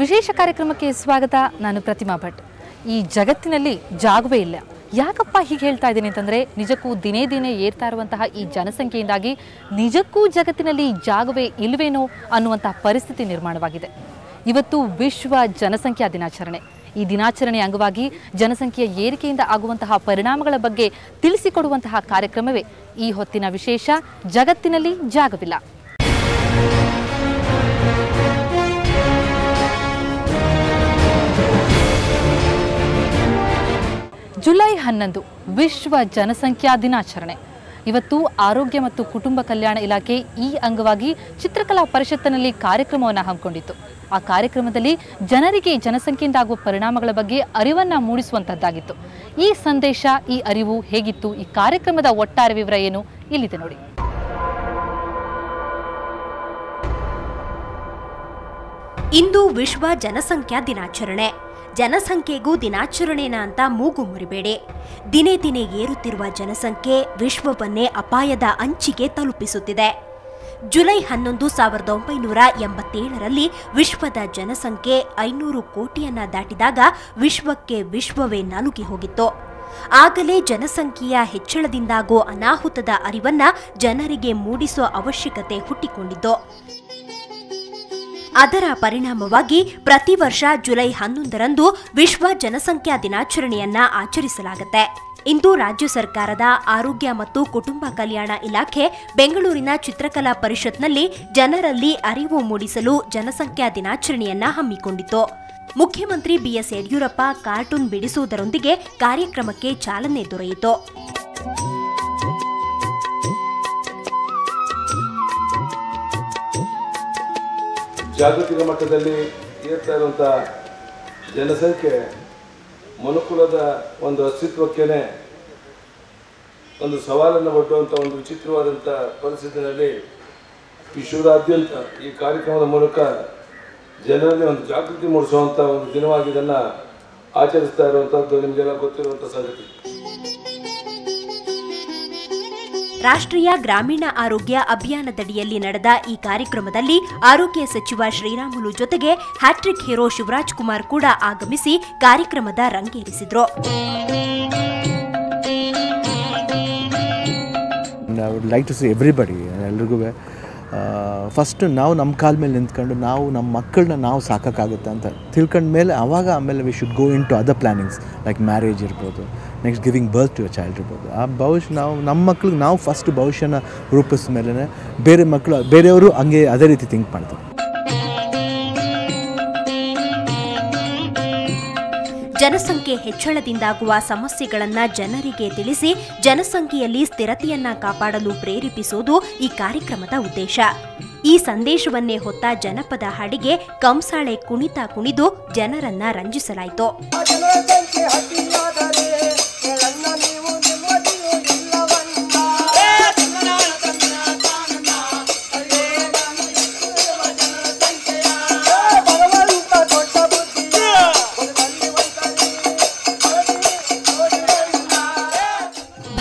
ವಿಶೇಷ ಕಾರ್ಯಕ್ರಮಕ್ಕೆ ಸ್ವಾಗತ. ನಾನು ಪ್ರತಿಮಾ ಭಟ್. ಈ ಜಗತ್ತಿನಲ್ಲಿ ಜಾಗವೇ ಇಲ್ಲ. ಯಾಕಪ್ಪ ಹೀಗೆ ಹೇಳ್ತಾ ಇದ್ದೀನಿ ಅಂತಂದರೆ, ನಿಜಕ್ಕೂ ದಿನೇ ದಿನೇ ಏರ್ತಾ ಇರುವಂತಹ ಈ ಜನಸಂಖ್ಯೆಯಿಂದಾಗಿ ನಿಜಕ್ಕೂ ಜಗತ್ತಿನಲ್ಲಿ ಜಾಗವೇ ಇಲ್ವೇನೋ ಅನ್ನುವಂಥ ಪರಿಸ್ಥಿತಿ ನಿರ್ಮಾಣವಾಗಿದೆ. ಇವತ್ತು ವಿಶ್ವ ಜನಸಂಖ್ಯಾ ದಿನಾಚರಣೆ. ಈ ದಿನಾಚರಣೆಯ ಅಂಗವಾಗಿ ಜನಸಂಖ್ಯೆಯ ಏರಿಕೆಯಿಂದ ಆಗುವಂತಹ ಪರಿಣಾಮಗಳ ಬಗ್ಗೆ ತಿಳಿಸಿಕೊಡುವಂತಹ ಕಾರ್ಯಕ್ರಮವೇ ಈ ಹೊತ್ತಿನ ವಿಶೇಷ ಜಗತ್ತಿನಲ್ಲಿ ಜಾಗವಿಲ್ಲ. ಜುಲೈ 11 ವಿಶ್ವ ಜನಸಂಖ್ಯಾ ದಿನಾಚರಣೆ. ಇವತ್ತು ಆರೋಗ್ಯ ಮತ್ತು ಕುಟುಂಬ ಕಲ್ಯಾಣ ಇಲಾಖೆ ಈ ಅಂಗವಾಗಿ ಚಿತ್ರಕಲಾ ಪರಿಷತ್ತಿನಲ್ಲಿ ಕಾರ್ಯಕ್ರಮವನ್ನು ಹಮ್ಮಿಕೊಂಡಿತ್ತು. ಆ ಕಾರ್ಯಕ್ರಮದಲ್ಲಿ ಜನರಿಗೆ ಜನಸಂಖ್ಯೆಯಿಂದಾಗುವ ಪರಿಣಾಮಗಳ ಬಗ್ಗೆ ಅರಿವನ್ನು ಮೂಡಿಸುವಂಥದ್ದಾಗಿತ್ತು. ಈ ಸಂದೇಶ, ಈ ಅರಿವು ಹೇಗಿತ್ತು, ಈ ಕಾರ್ಯಕ್ರಮದ ಒಟ್ಟಾರೆ ವಿವರ ಏನು ಇಲ್ಲಿದೆ ನೋಡಿ. ಇಂದು ವಿಶ್ವ ಜನಸಂಖ್ಯಾ ದಿನಾಚರಣೆ. ಜನಸಂಖ್ಯೆಗೂ ದಿನಾಚರಣೆನ ಅಂತ ಮೂಗು ಮುರಿಬೇಡಿ. ದಿನೇ ದಿನೇ ಏರುತ್ತಿರುವ ಜನಸಂಖ್ಯೆ ವಿಶ್ವವನ್ನೇ ಅಪಾಯದ ಅಂಚಿಗೆ ತಲುಪಿಸುತ್ತಿದೆ. ಜುಲೈ 11, 1987ರಲ್ಲಿ ವಿಶ್ವದ ಜನಸಂಖ್ಯೆ 500 ಕೋಟಿಯನ್ನ ದಾಟಿದಾಗ ವಿಶ್ವವೇ ನಲುಗಿ ಹೋಗಿತ್ತು. ಆಗಲೇ ಜನಸಂಖ್ಯೆಯ ಹೆಚ್ಚಳದಿಂದಾಗೋ ಅನಾಹುತದ ಅರಿವನ್ನ ಜನರಿಗೆ ಮೂಡಿಸುವ ಅವಶ್ಯಕತೆ ಹುಟ್ಟಿಕೊಂಡಿತ್ತು. ಅದರ ಪರಿಣಾಮವಾಗಿ ಪ್ರತಿ ವರ್ಷ ಜುಲೈ 11ರಂದು ವಿಶ್ವ ಜನಸಂಖ್ಯಾ ದಿನಾಚರಣೆಯನ್ನ ಆಚರಿಸಲಾಗುತ್ತೆ. ಇಂದು ರಾಜ್ಯ ಸರ್ಕಾರದ ಆರೋಗ್ಯ ಮತ್ತು ಕುಟುಂಬ ಕಲ್ಯಾಣ ಇಲಾಖೆ ಬೆಂಗಳೂರಿನ ಚಿತ್ರಕಲಾ ಪರಿಷತ್ನಲ್ಲಿ ಜನರಲ್ಲಿ ಅರಿವು ಮೂಡಿಸಲು ಜನಸಂಖ್ಯಾ ದಿನಾಚರಣೆಯನ್ನ ಹಮ್ಮಿಕೊಂಡಿತ್ತು. ಮುಖ್ಯಮಂತ್ರಿ ಬಿಎಸ್ ಯಡಿಯೂರಪ್ಪ ಕಾರ್ಟೂನ್ ಬಿಡಿಸುವುದರೊಂದಿಗೆ ಕಾರ್ಯಕ್ರಮಕ್ಕೆ ಚಾಲನೆ ದೊರೆಯಿತು. ಜಾಗತಿಕ ಮಟ್ಟದಲ್ಲಿ ಏರ್ತಾ ಇರುವಂಥ ಜನಸಂಖ್ಯೆ ಮನುಕುಲದ ಒಂದು ಅಸ್ತಿತ್ವಕ್ಕೇನೆ ಒಂದು ಸವಾಲನ್ನು ಒಡ್ಡುವಂಥ ಒಂದು ವಿಚಿತ್ರವಾದಂಥ ಪರಿಸ್ಥಿತಿಯಲ್ಲಿ ವಿಶ್ವದಾದ್ಯಂತ ಈ ಕಾರ್ಯಕ್ರಮದ ಮೂಲಕ ಜನರಲ್ಲಿ ಒಂದು ಜಾಗೃತಿ ಮೂಡಿಸುವಂಥ ಒಂದು ದಿನವಾಗಿ ಇದನ್ನು ಆಚರಿಸ್ತಾ ಇರುವಂಥದ್ದು ನಿಮಗೆಲ್ಲ ಗೊತ್ತಿರುವಂಥ ಸಂಗತಿ. ರಾಷ್ಟ್ರೀಯ ಗ್ರಾಮೀಣ ಆರೋಗ್ಯ ಅಭಿಯಾನದಡಿಯಲ್ಲಿ ನಡೆದ ಈ ಕಾರ್ಯಕ್ರಮದಲ್ಲಿ ಆರೋಗ್ಯ ಸಚಿವ ಶ್ರೀರಾಮುಲು ಜೊತೆಗೆ ಹ್ಯಾಟ್ರಿಕ್ ಹೀರೋ ಶಿವರಾಜ್ ಕುಮಾರ್ ಕೂಡ ಆಗಮಿಸಿ ಕಾರ್ಯಕ್ರಮದ ರಂಗೇರಿಸಿದ್ರು. ಎಲ್ರಿಗೂ ಫಸ್ಟ್ ನಾವು ನಮ್ಮ ಕಾಲ ಮೇಲೆ ನಿಂತ್ಕೊಂಡು ನಾವು ನಮ್ಮ ಮಕ್ಕಳನ್ನ ನಾವು ಸಾಕೋಕ್ಕಾಗುತ್ತೆ ಅಂತ ತಿಳ್ಕೊಂಡ ಮೇಲೆ ಆಮೇಲೆ we should go into other plannings like marriage ಇರ್ಬೋದು, next giving birth to a child ಇರ್ಬೋದು. ಆ ಭವಿಷ್ಯ ನಮ್ಮ ಮಕ್ಳಿಗೆ ನಾವು ಫಸ್ಟ್ ಭವಿಷ್ಯನ ರೂಪಿಸಿದ ಮೇಲೆ ಬೇರೆಯವರು ಹಂಗೆ ಅದೇ ರೀತಿ ಥಿಂಕ್ ಮಾಡ್ತಾರೆ. ಜನಸಂಖ್ಯೆ ಹೆಚ್ಚಳದಿಂದಾಗುವ ಸಮಸ್ಯೆಗಳನ್ನ ಜನರಿಗೆ ತಿಳಿಸಿ ಜನಸಂಖ್ಯೆಯಲ್ಲಿ ಸ್ಥಿರತೆಯನ್ನ ಕಾಪಾಡಲು ಪ್ರೇರೇಪಿಸುವುದು ಈ ಕಾರ್ಯಕ್ರಮದ ಉದ್ದೇಶ. ಈ ಸಂದೇಶವನ್ನೇ ಹೊತ್ತ ಜನಪದ ಹಾಡಿಗೆ ಕಂಸಾಳೆ ಕುಣಿತ ಕುಣಿದು ಜನರನ್ನ ರಂಜಿಸಲಾಯಿತು.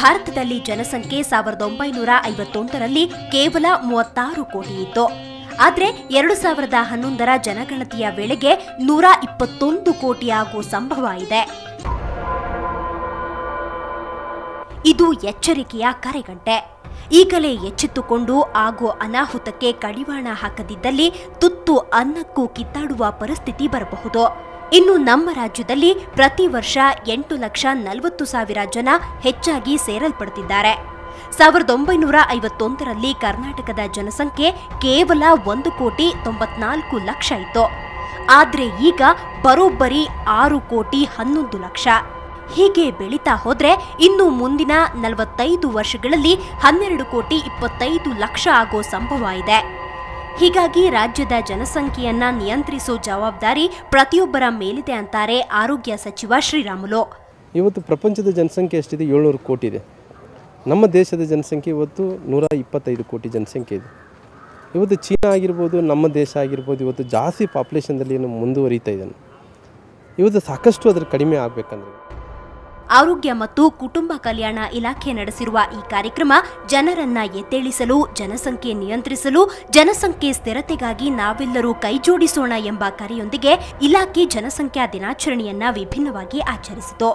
ಭಾರತದಲ್ಲಿ ಜನಸಂಖ್ಯೆ 1951ರಲ್ಲಿ ಕೇವಲ 36 ಕೋಟಿ ಇತ್ತು. ಆದರೆ 2011ರ ಜನಗಣತಿಯ ವೇಳೆಗೆ 121 ಕೋಟಿ ಆಗೋ ಸಂಭವ ಇದೆ. ಇದು ಎಚ್ಚರಿಕೆಯ ಕರೆಗಂಟೆ. ಈಗಲೇ ಎಚ್ಚೆತ್ತುಕೊಂಡು ಆಗೋ ಅನಾಹುತಕ್ಕೆ ಕಡಿವಾಣ ಹಾಕದಿದ್ದಲ್ಲಿ ತುತ್ತು ಅನ್ನಕ್ಕೂ ಕಿತ್ತಾಡುವ ಪರಿಸ್ಥಿತಿ ಬರಬಹುದು. ಇನ್ನು ನಮ್ಮ ರಾಜ್ಯದಲ್ಲಿ ಪ್ರತಿ ವರ್ಷ 8,40,000 ಜನ ಹೆಚ್ಚಾಗಿ ಸೇರಲ್ಪಡುತ್ತಿದ್ದಾರೆ. 1951ರಲ್ಲಿ ಕರ್ನಾಟಕದ ಜನಸಂಖ್ಯೆ ಕೇವಲ 1,94,00,000 ಇತ್ತು. ಆದರೆ ಈಗ ಬರೋಬ್ಬರಿ 6,11,00,000. ಹೀಗೆ ಬೆಳೀತಾ ಹೋದ್ರೆ ಇನ್ನು ಮುಂದಿನ 45 ವರ್ಷಗಳಲ್ಲಿ 12,25,00,000 ಆಗೋ ಸಂಭವ ಇದೆ. ಹೀಗಾಗಿ ರಾಜ್ಯದ ಜನಸಂಖ್ಯೆಯನ್ನ ನಿಯಂತ್ರಿಸೋ ಜವಾಬ್ದಾರಿ ಪ್ರತಿಯೊಬ್ಬರ ಮೇಲಿದೆ ಅಂತಾರೆ ಆರೋಗ್ಯ ಸಚಿವ ಶ್ರೀರಾಮುಲು. ಇವತ್ತು ಪ್ರಪಂಚದ ಜನಸಂಖ್ಯೆ ಎಷ್ಟಿದೆ? 700 ಕೋಟಿ ಇದೆ. ನಮ್ಮ ದೇಶದ ಜನಸಂಖ್ಯೆ ಇವತ್ತು 125 ಕೋಟಿ ಜನಸಂಖ್ಯೆ ಇದೆ. ಇವತ್ತು ಚೀನಾ ಆಗಿರ್ಬೋದು, ನಮ್ಮ ದೇಶ ಆಗಿರ್ಬೋದು, ಇವತ್ತು ಜಾಸ್ತಿ ಪಾಪ್ಯುಲೇಷನ್ದಲ್ಲಿ ಏನು ಮುಂದುವರಿತಾ ಇದ್ದಾನೆ. ಇವತ್ತು ಸಾಕಷ್ಟು ಅದ್ರ ಕಡಿಮೆ ಆಗಬೇಕಂದ್ರೆ ಆರೋಗ್ಯ ಮತ್ತು ಕುಟುಂಬ ಕಲ್ಯಾಣ ಇಲಾಖೆ ನಡೆಸಿರುವ ಈ ಕಾರ್ಯಕ್ರಮ ಜನರನ್ನ ಎದ್ದೇಳಿಸಲು, ಜನಸಂಖ್ಯೆ ನಿಯಂತ್ರಿಸಲು, ಜನಸಂಖ್ಯೆ ಸ್ಥಿರತೆಗಾಗಿ ನಾವೆಲ್ಲರೂ ಕೈಜೋಡಿಸೋಣ ಎಂಬ ಕರೆಯೊಂದಿಗೆ ಇಲಾಖೆ ಜನಸಂಖ್ಯಾ ದಿನಾಚರಣೆಯನ್ನ ವಿಭಿನ್ನವಾಗಿ ಆಚರಿಸಿತು.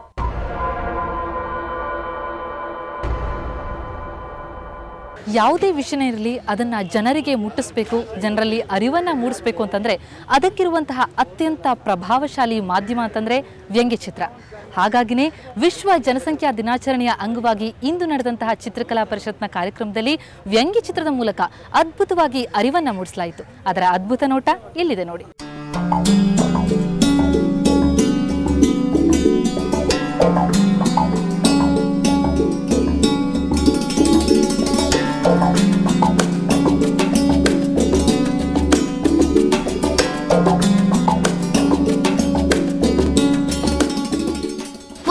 ಯಾವುದೇ ವಿಷಯ ಇರಲಿ ಅದನ್ನ ಜನರಿಗೆ ಮುಟ್ಟಿಸಬೇಕು, ಜನರಲ್ಲಿ ಅರಿವನ್ನ ಮೂಡಿಸಬೇಕು ಅಂತಂದ್ರೆ ಅದಕ್ಕಿರುವಂತಹ ಅತ್ಯಂತ ಪ್ರಭಾವಶಾಲಿ ಮಾಧ್ಯಮ ಅಂತಂದ್ರೆ ವ್ಯಂಗ್ಯಚಿತ್ರ. ಹಾಗಾಗಿನೇ ವಿಶ್ವ ಜನಸಂಖ್ಯಾ ದಿನಾಚರಣೆಯ ಅಂಗವಾಗಿ ಇಂದು ನಡೆದಂತಹ ಚಿತ್ರಕಲಾ ಪರಿಷತ್ನ ಕಾರ್ಯಕ್ರಮದಲ್ಲಿ ವ್ಯಂಗ್ಯಚಿತ್ರದ ಮೂಲಕ ಅದ್ಭುತವಾಗಿ ಅರಿವನ್ನ ಮೂಡಿಸಲಾಯಿತು. ಅದರ ಅದ್ಭುತ ನೋಟ ಇಲ್ಲಿದೆ ನೋಡಿ.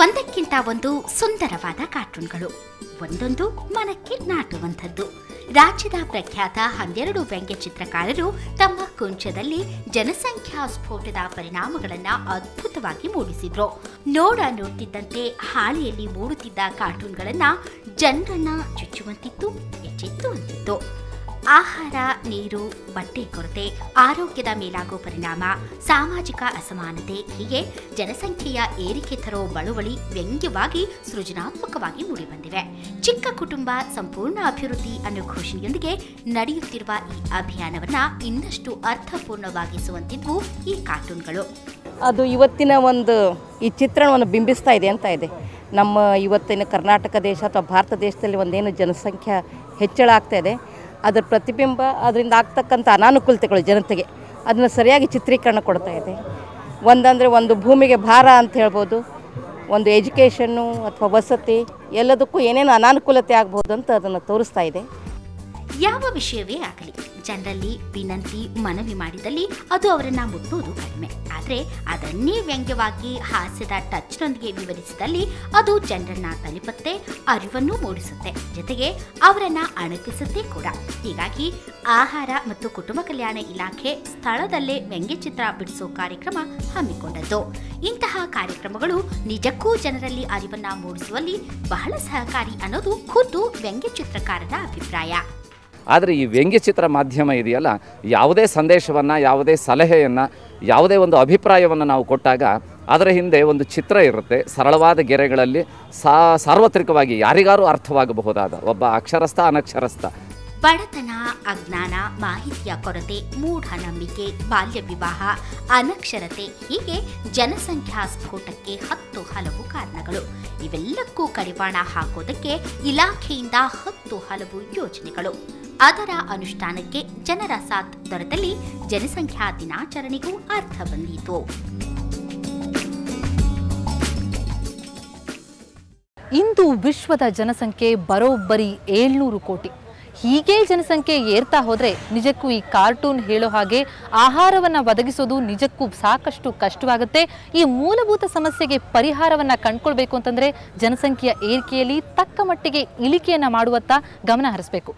ಒಂದಕ್ಕಿಂತ ಒಂದು ಸುಂದರವಾದ ಕಾರ್ಟೂನ್ಗಳು, ಒಂದೊಂದು ಮನಕ್ಕೆ ನಾಟುವಂಥದ್ದು. ರಾಜ್ಯದ ಪ್ರಖ್ಯಾತ 12 ವ್ಯಂಗ್ಯಚಿತ್ರಕಾರರು ತಮ್ಮ ಕುಂಚದಲ್ಲಿ ಜನಸಂಖ್ಯಾ ಸ್ಫೋಟದ ಪರಿಣಾಮಗಳನ್ನು ಅದ್ಭುತವಾಗಿ ಮೂಡಿಸಿದ್ರು. ನೋಡ್ತಿದ್ದಂತೆ ಹಾಳೆಯಲ್ಲಿ ಮೂಡುತ್ತಿದ್ದ ಕಾರ್ಟೂನ್ಗಳನ್ನು ಜನರನ್ನ ಚುಚ್ಚುವಂತಿತ್ತು, ಎಚ್ಚೆತ್ತುವಂತಿತ್ತು. ಆಹಾರ, ನೀರು, ಬಟ್ಟೆ ಕೊರತೆ, ಆರೋಗ್ಯದ ಮೇಲಾಗೋ ಪರಿಣಾಮ, ಸಾಮಾಜಿಕ ಅಸಮಾನತೆ ಹೀಗೆ ಜನಸಂಖ್ಯೆಯ ಏರಿಕೆ ತರೋ ಬಳುವಳಿ ವ್ಯಂಗ್ಯವಾಗಿ ಸೃಜನಾತ್ಮಕವಾಗಿ ಮೂಡಿಬಂದಿವೆ. ಚಿಕ್ಕ ಕುಟುಂಬ ಸಂಪೂರ್ಣ ಅಭಿವೃದ್ಧಿ ಅನ್ನೋ ಘೋಷಣೆಯೊಂದಿಗೆ ನಡೆಯುತ್ತಿರುವ ಈ ಅಭಿಯಾನವನ್ನ ಇನ್ನಷ್ಟು ಅರ್ಥಪೂರ್ಣವಾಗಿಸುವಂತಿದ್ವು ಈ ಕಾರ್ಟೂನ್ಗಳು. ಅದು ಇವತ್ತಿನ ಈ ಚಿತ್ರಣವನ್ನು ಬಿಂಬಿಸ್ತಾ ಇದೆ ಅಂತ ಇದೆ. ನಮ್ಮ ಇವತ್ತಿನ ಕರ್ನಾಟಕ ದೇಶ ಅಥವಾ ಭಾರತ ದೇಶದಲ್ಲಿ ಒಂದೇನು ಜನಸಂಖ್ಯಾ ಹೆಚ್ಚಳ ಆಗ್ತಾ ಇದೆ, ಅದರ ಪ್ರತಿಬಿಂಬ, ಅದರಿಂದ ಆಗ್ತಕ್ಕಂಥ ಅನಾನುಕೂಲತೆಗಳು ಜನತೆಗೆ ಅದನ್ನು ಸರಿಯಾಗಿ ಚಿತ್ರೀಕರಣ ಕೊಡ್ತಾ ಇದೆ. ಒಂದು ಭೂಮಿಗೆ ಭಾರ ಅಂತ ಹೇಳ್ಬೋದು, ಒಂದು ಎಜುಕೇಷನ್ನು ಅಥವಾ ವಸತಿ ಎಲ್ಲದಕ್ಕೂ ಏನೇನು ಅನಾನುಕೂಲತೆ ಆಗ್ಬೋದು ಅಂತ ಅದನ್ನು ತೋರಿಸ್ತಾ ಇದೆ. ಯಾವ ವಿಷಯವೇ ಆಗಲಿ ಜನರಲ್ಲಿ ವಿನಂತಿ, ಮನವಿ ಮಾಡಿದಲ್ಲಿ ಅದು ಅವರನ್ನ ಮುಟ್ಟುವುದು ಕಡಿಮೆ. ಆದರೆ ಅದನ್ನೇ ವ್ಯಂಗ್ಯವಾಗಿ ಹಾಸ್ಯದ ಟಚ್ನೊಂದಿಗೆ ವಿವರಿಸಿದಲ್ಲಿ ಅದು ಜನರನ್ನ ತಲುಪುತ್ತೆ, ಅರಿವನ್ನು ಮೂಡಿಸುತ್ತೆ, ಜೊತೆಗೆ ಅವರನ್ನ ಅಣಕಿಸುತ್ತೆ ಕೂಡ. ಹೀಗಾಗಿ ಆಹಾರ ಮತ್ತು ಕುಟುಂಬ ಕಲ್ಯಾಣ ಇಲಾಖೆ ಸ್ಥಳದಲ್ಲೇ ವ್ಯಂಗ್ಯಚಿತ್ರ ಬಿಡಿಸೋ ಕಾರ್ಯಕ್ರಮ ಹಮ್ಮಿಕೊಂಡದ್ದು. ಇಂತಹ ಕಾರ್ಯಕ್ರಮಗಳು ನಿಜಕ್ಕೂ ಜನರಲ್ಲಿ ಅರಿವನ್ನ ಮೂಡಿಸುವಲ್ಲಿ ಬಹಳ ಸಹಕಾರಿ ಅನ್ನೋದು ಖುದ್ದು ವ್ಯಂಗ್ಯಚಿತ್ರಕಾರರ ಅಭಿಪ್ರಾಯ. ಆದರೆ ಈ ವ್ಯಂಗ್ಯಚಿತ್ರ ಮಾಧ್ಯಮ ಇದೆಯಲ್ಲ, ಯಾವುದೇ ಸಂದೇಶವನ್ನು, ಯಾವುದೇ ಸಲಹೆಯನ್ನು, ಯಾವುದೇ ಒಂದು ಅಭಿಪ್ರಾಯವನ್ನು ನಾವು ಕೊಟ್ಟಾಗ ಅದರ ಹಿಂದೆ ಒಂದು ಚಿತ್ರ ಇರುತ್ತೆ. ಸರಳವಾದ ಗೆರೆಗಳಲ್ಲಿ ಸಾರ್ವತ್ರಿಕವಾಗಿ ಯಾರಿಗಾರೂ ಅರ್ಥವಾಗಬಹುದಾದ ಒಬ್ಬ ಅಕ್ಷರಸ್ಥ, ಅನಕ್ಷರಸ್ಥ. ಬಡತನ, ಅಜ್ಞಾನ, ಮಾಹಿತಿಯ ಕೊರತೆ, ಮೂಢನಂಬಿಕೆ, ಬಾಲ್ಯ ವಿವಾಹ, ಅನಕ್ಷರತೆ ಹೀಗೆ ಜನಸಂಖ್ಯಾ ಸ್ಫೋಟಕ್ಕೆ 10 ಹಲವು ಕಾರಣಗಳು. ಇವೆಲ್ಲಕ್ಕೂ ಕಡಿವಾಣ ಹಾಕೋದಕ್ಕೆ ಇಲಾಖೆಯಿಂದ 10 ಹಲವು ಯೋಜನೆಗಳು. ಅದರ ಅನುಷ್ಠಾನಕ್ಕೆ ಜನರ ಸಾಥ್ ದೊರೆತಲ್ಲಿ ಜನಸಂಖ್ಯಾ ದಿನಾಚರಣೆಗೂ ಅರ್ಥ ಬಂದಿತು. ಇಂದು ವಿಶ್ವದ ಜನಸಂಖ್ಯೆ ಬರೋಬ್ಬರಿ 700 ಕೋಟಿ. ಹೀಗೆ ಜನಸಂಖ್ಯೆ ಏರ್ತಾ ಹೋದರೆ ನಿಜಕ್ಕೂ ಈ ಕಾರ್ಟೂನ್ ಹೇಳೋ ಹಾಗೆ ಆಹಾರವನ್ನು ಒದಗಿಸೋದು ನಿಜಕ್ಕೂ ಸಾಕಷ್ಟು ಕಷ್ಟವಾಗುತ್ತೆ. ಈ ಮೂಲಭೂತ ಸಮಸ್ಯೆಗೆ ಪರಿಹಾರವನ್ನು ಕಂಡುಕೊಳ್ಬೇಕು ಅಂತಂದರೆ ಜನಸಂಖ್ಯೆಯ ಏರಿಕೆಯಲ್ಲಿ ತಕ್ಕ ಮಟ್ಟಿಗೆ ಇಳಿಕೆಯನ್ನು ಮಾಡುವತ್ತ ಗಮನ ಹರಿಸಬೇಕು.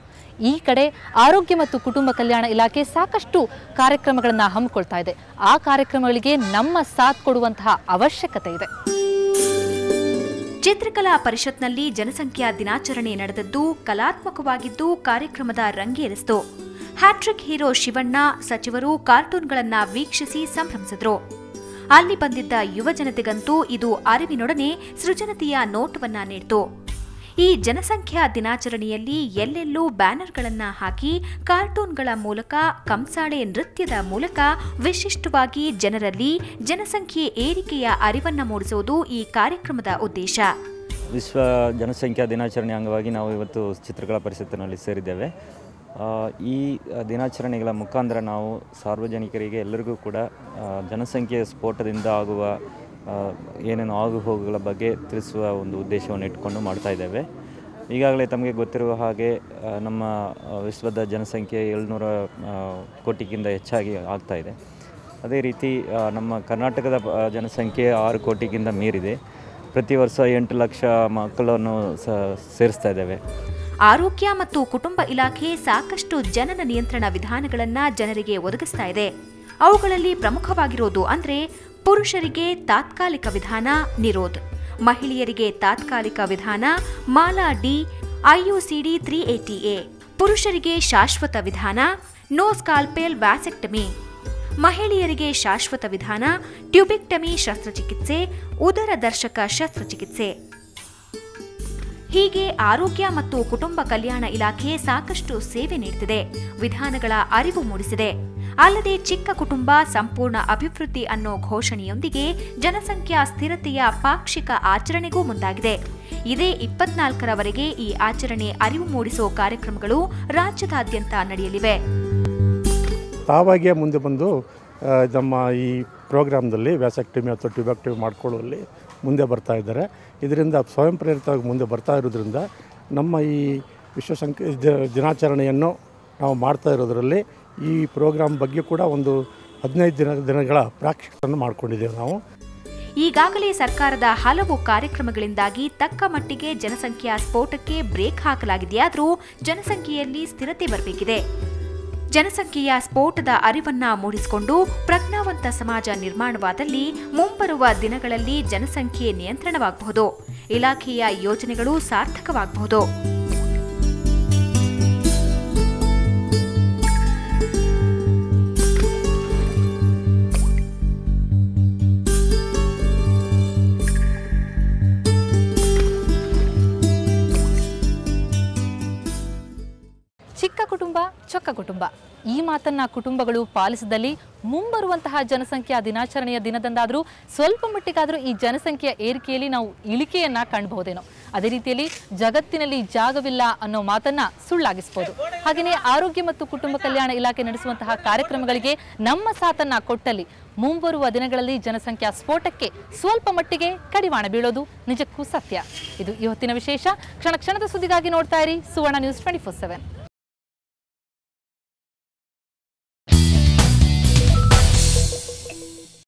ಈ ಕಡೆ ಆರೋಗ್ಯ ಮತ್ತು ಕುಟುಂಬ ಕಲ್ಯಾಣ ಇಲಾಖೆ ಸಾಕಷ್ಟು ಕಾರ್ಯಕ್ರಮಗಳನ್ನು ಹಮ್ಮಿಕೊಳ್ತಾ ಇದೆ. ಆ ಕಾರ್ಯಕ್ರಮಗಳಿಗೆ ನಮ್ಮ ಸಾಥ್ ಕೊಡುವಂತಹ ಅವಶ್ಯಕತೆ ಇದೆ. ಚಿತ್ರಕಲಾ ಪರಿಷತ್ನಲ್ಲಿ ಜನಸಂಖ್ಯಾ ದಿನಾಚರಣೆ ನಡೆದದ್ದು ಕಲಾತ್ಮಕವಾಗಿದ್ದು ಕಾರ್ಯಕ್ರಮದ ರಂಗೇರಿಸಿತು. ಹ್ಯಾಟ್ರಿಕ್ ಹೀರೋ ಶಿವಣ್ಣ ಸಚಿವರು ಕಾರ್ಟೂನ್ಗಳನ್ನ ವೀಕ್ಷಿಸಿ ಸಂಭ್ರಮಿಸಿದ್ರು. ಅಲ್ಲಿ ಬಂದಿದ್ದ ಯುವ ಜನತೆಗಂತೂ ಇದು ಅರಿವಿನೊಡನೆ ಸೃಜನತೆಯ ನೋಟವನ್ನ ನೀಡಿತು. ಈ ಜನಸಂಖ್ಯಾ ದಿನಾಚರಣೆಯಲ್ಲಿ ಎಲ್ಲೆಲ್ಲೂ ಬ್ಯಾನರ್ಗಳನ್ನ ಹಾಕಿ ಕಾರ್ಟೂನ್ಗಳ ಮೂಲಕ, ಕಂಸಾಳೆ ನೃತ್ಯದ ಮೂಲಕ ವಿಶಿಷ್ಟವಾಗಿ ಜನರಲ್ಲಿ ಜನಸಂಖ್ಯೆ ಏರಿಕೆಯ ಅರಿವನ್ನ ಮೂಡಿಸುವುದು ಈ ಕಾರ್ಯಕ್ರಮದ ಉದ್ದೇಶ. ವಿಶ್ವ ಜನಸಂಖ್ಯಾ ದಿನಾಚರಣೆ ಅಂಗವಾಗಿ ನಾವು ಇವತ್ತು ಚಿತ್ರಕಲಾ ಪರಿಷತ್ತಿನಲ್ಲಿ ಸೇರಿದ್ದೇವೆ. ಈ ದಿನಾಚರಣೆಗಳ ಮುಖಾಂತರ ನಾವು ಸಾರ್ವಜನಿಕರಿಗೆ ಎಲ್ಲರಿಗೂ ಕೂಡ ಜನಸಂಖ್ಯೆಯ ಸ್ಫೋಟದಿಂದ ಆಗುವ ಏನೇನು ಆಗುಹೋಗುಗಳ ಬಗ್ಗೆ ತಿಳಿಸುವ ಒಂದು ಉದ್ದೇಶವನ್ನು ಇಟ್ಕೊಂಡು ಮಾಡ್ತಾ ಇದ್ದೇವೆ. ಈಗಾಗಲೇ ತಮಗೆ ಗೊತ್ತಿರುವ ಹಾಗೆ ನಮ್ಮ ವಿಶ್ವದ ಜನಸಂಖ್ಯೆ 700 ಕೋಟಿಗಿಂತ ಹೆಚ್ಚಾಗಿ ಆಗ್ತಾ ಇದೆ. ಅದೇ ರೀತಿ ನಮ್ಮ ಕರ್ನಾಟಕದ ಜನಸಂಖ್ಯೆ 6 ಕೋಟಿಗಿಂತ ಮೀರಿದೆ. ಪ್ರತಿ ವರ್ಷ 8 ಲಕ್ಷ ಮಕ್ಕಳನ್ನು ಸೇರಿಸ್ತಾ ಇದ್ದೇವೆ. ಆರೋಗ್ಯ ಮತ್ತು ಕುಟುಂಬ ಇಲಾಖೆ ಸಾಕಷ್ಟು ಜನನ ನಿಯಂತ್ರಣ ವಿಧಾನಗಳನ್ನು ಜನರಿಗೆ ಒದಗಿಸ್ತಾ ಇದೆ. ಅವುಗಳಲ್ಲಿ ಪ್ರಮುಖವಾಗಿರೋದು ಅಂದರೆ ಪುರುಷರಿಗೆ ತಾತ್ಕಾಲಿಕ ವಿಧಾನ ನಿರೋಧ್, ಮಹಿಳೆಯರಿಗೆ ತಾತ್ಕಾಲಿಕ ವಿಧಾನ ಮಾಲಾ ಡಿ IUCD 380A, ಪುರುಷರಿಗೆ ಶಾಶ್ವತ ವಿಧಾನ ನೋ ಸ್ಕಾಲ್ಪೆಲ್ ವ್ಯಾಸೆಕ್ಟಮಿ, ಮಹಿಳೆಯರಿಗೆ ಶಾಶ್ವತ ವಿಧಾನ ಟ್ಯೂಬೆಕ್ಟಮಿ ಶಸ್ತ್ರಚಿಕಿತ್ಸೆ, ಉದರದರ್ಶಕ ಶಸ್ತ್ರಚಿಕಿತ್ಸೆ. ಹೀಗೆ ಆರೋಗ್ಯ ಮತ್ತು ಕುಟುಂಬ ಕಲ್ಯಾಣ ಇಲಾಖೆ ಸಾಕಷ್ಟು ಸೇವೆ ನೀಡುತ್ತಿದೆ, ವಿಧಾನಗಳ ಅರಿವು ಮೂಡಿಸಿದೆ. ಅಲ್ಲದೆ ಚಿಕ್ಕ ಕುಟುಂಬ ಸಂಪೂರ್ಣ ಅಭಿವೃದ್ಧಿ ಅನ್ನೋ ಘೋಷಣೆಯೊಂದಿಗೆ ಜನಸಂಖ್ಯಾ ಸ್ಥಿರತೆಯ ಪಾಕ್ಷಿಕ ಆಚರಣೆಗೂ ಮುಂದಾಗಿದೆ. ಇದೇ 24ರವರೆಗೆ ಈ ಆಚರಣೆ ಅರಿವು ಮೂಡಿಸುವ ಕಾರ್ಯಕ್ರಮಗಳು ರಾಜ್ಯದಾದ್ಯಂತ ನಡೆಯಲಿವೆ. ತಾವಾಗಿಯೇ ಮುಂದೆ ಬಂದು ನಮ್ಮ ಈ ಪ್ರೋಗ್ರಾಮ್ದಲ್ಲಿ ವ್ಯಾಸೆಕ್ಟಮಿ ಅಥವಾ ಟ್ಯೂಬೆಕ್ಟಮಿ ಮಾಡಿಕೊಳ್ಳುವಲ್ಲಿ ಮುಂದೆ ಬರ್ತಾ ಇದ್ದಾರೆ. ಇದರಿಂದ ಸ್ವಯಂ ಪ್ರೇರಿತವಾಗಿ ಮುಂದೆ ಬರ್ತಾ ಇರೋದ್ರಿಂದ ನಮ್ಮ ಈ ದಿನಾಚರಣೆಯನ್ನು ನಾವು ಮಾಡ್ತಾ ಇರೋದರಲ್ಲಿ ಈ ಪ್ರೋಗ್ರಾಮ್ ಬಗ್ಗೆ ಕೂಡ ಒಂದು 15 ದಿನಗಳ ಪ್ರಾಕ್ಟಿಕನ್ನು ಮಾಡಿಕೊಂಡಿದ್ದೇವೆ ನಾವು. ಈಗಾಗಲೇ ಸರ್ಕಾರದ ಹಲವು ಕಾರ್ಯಕ್ರಮಗಳಿಂದಾಗಿ ತಕ್ಕ ಮಟ್ಟಿಗೆ ಜನಸಂಖ್ಯಾ ಸ್ಫೋಟಕ್ಕೆ ಬ್ರೇಕ್ ಹಾಕಲಾಗಿದೆಯಾದರೂ ಜನಸಂಖ್ಯೆಯಲ್ಲಿ ಸ್ಥಿರತೆ ಬರಬೇಕಿದೆ. ಜನಸಂಖ್ಯೆಯ ಸ್ಫೋಟದ ಅರಿವನ್ನ ಮೂಡಿಸಿಕೊಂಡು ಪ್ರಜ್ಞಾವಂತ ಸಮಾಜ ನಿರ್ಮಾಣವಾದಲ್ಲಿ ಮುಂಬರುವ ದಿನಗಳಲ್ಲಿ ಜನಸಂಖ್ಯೆ ನಿಯಂತ್ರಣವಾಗಬಹುದು, ಇಲಾಖೆಯ ಯೋಜನೆಗಳು ಸಾರ್ಥಕವಾಗಬಹುದು. ಚಿಕ್ಕ ಕುಟುಂಬ ಚೊಕ್ಕ ಕುಟುಂಬ, ಈ ಮಾತನ್ನ ಕುಟುಂಬಗಳು ಪಾಲಿಸಿದಲ್ಲಿ ಮುಂಬರುವಂತಹ ಜನಸಂಖ್ಯಾ ದಿನಾಚರಣೆಯ ದಿನದಂದಾದರೂ ಸ್ವಲ್ಪ ಮಟ್ಟಿಗಾದರೂ ಈ ಜನಸಂಖ್ಯೆಯ ಏರಿಕೆಯಲ್ಲಿ ನಾವು ಇಳಿಕೆಯನ್ನ ಕಾಣಬಹುದೇನೋ. ಅದೇ ರೀತಿಯಲ್ಲಿ ಜಗತ್ತಿನಲ್ಲಿ ಜಾಗವಿಲ್ಲ ಅನ್ನೋ ಮಾತನ್ನ ಸುಳ್ಳಾಗಿಸಬಹುದು. ಹಾಗೆಯೇ ಆರೋಗ್ಯ ಮತ್ತು ಕುಟುಂಬ ಕಲ್ಯಾಣ ಇಲಾಖೆ ನಡೆಸುವಂತಹ ಕಾರ್ಯಕ್ರಮಗಳಿಗೆ ನಮ್ಮ ಸಾಥನ್ನ ಕೊಟ್ಟಲ್ಲಿ ಮುಂಬರುವ ದಿನಗಳಲ್ಲಿ ಜನಸಂಖ್ಯಾ ಸ್ಫೋಟಕ್ಕೆ ಸ್ವಲ್ಪ ಮಟ್ಟಿಗೆ ಕಡಿವಾಣ ಬೀಳೋದು ನಿಜಕ್ಕೂ ಸತ್ಯ. ಇದು ಇವತ್ತಿನ ವಿಶೇಷ. ಕ್ಷಣ ಕ್ಷಣದ ಸುದ್ದಿಗಾಗಿ ನೋಡ್ತಾ ಇರಿ ಸುವರ್ಣ ನ್ಯೂಸ್ 24/7.